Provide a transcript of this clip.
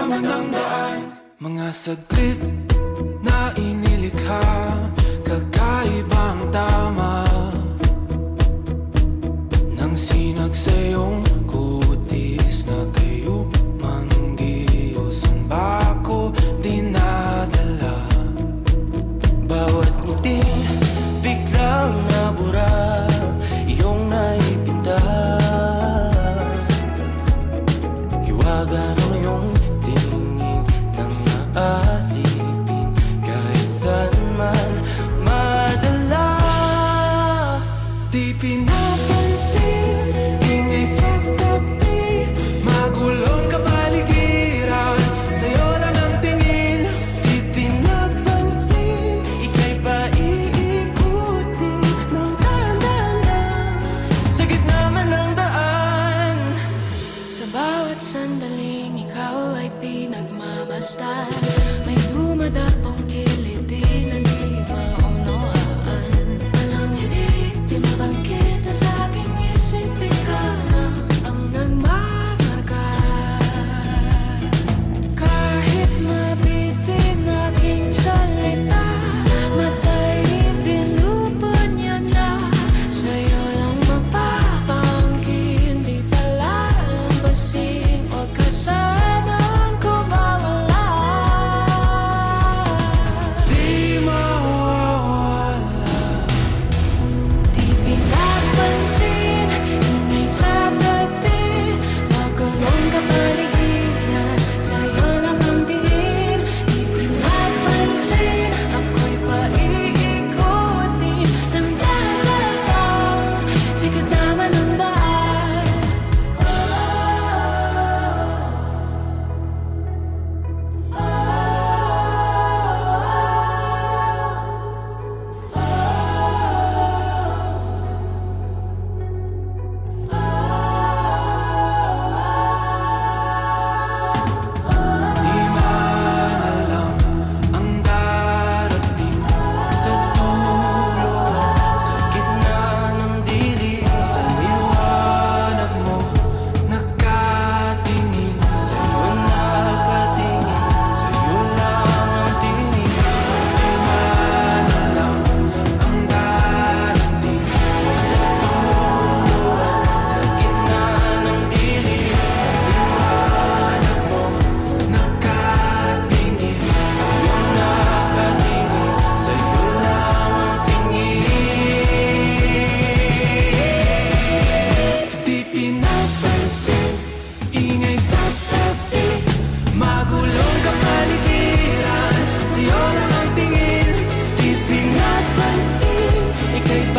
naman ang daan. Mga saglit na inilikha, kakaibang tama nang sinag sa iyong kutis na kayo manggiyosan ba ako dinadala? Bawat ngiti biglang nabura, iyong naipinta. Hiwaga ng iyong tingin nang naalipin, kahit saan man madala. Di pinapansin, ingay sa tabi, magulong kapaligiran, sa'yo lang ang tingin. Di pinapansin, ika'y paiikutin ng dahan-dahan sa gitna man ng daan. Sa bawat sandaling ikaw ay pinagmamasdan, may dumadapong kiliti na di maunawaan. Walang ibig, di mabangkit na sa aking isip, ikaw lang ang nagmamarka. Kahit mabitin aking salita, matay pinupunyag na, sa'yo lang magpapangkin, di palalampasin o kasanang ko mawala. Di mawawala. Di pinapansin, ingay sa tabi, magulong kapaligiran, sa'yo lang ang tingin. Di pinapansin, ako'y paiikutin ng dahan-dahan sa gitna man ng daan. Di man alam ang darating Sa dulo, sa gitna ng dilim, sa liwanag mo, nakatingin. sa'yo nakatingin, sa'yo lang ang tingin. Di man alam ang darating Sa dulo, sa gitna ng dilim, sa liwanag mo, nakatingin. sa'yo nakatingin, sa'yo lang ang tingin. Di pinapansin, ingay sa tabi, magulong kapaligiran, sa'yo lang ang tingin. Di pinapansin, ika'y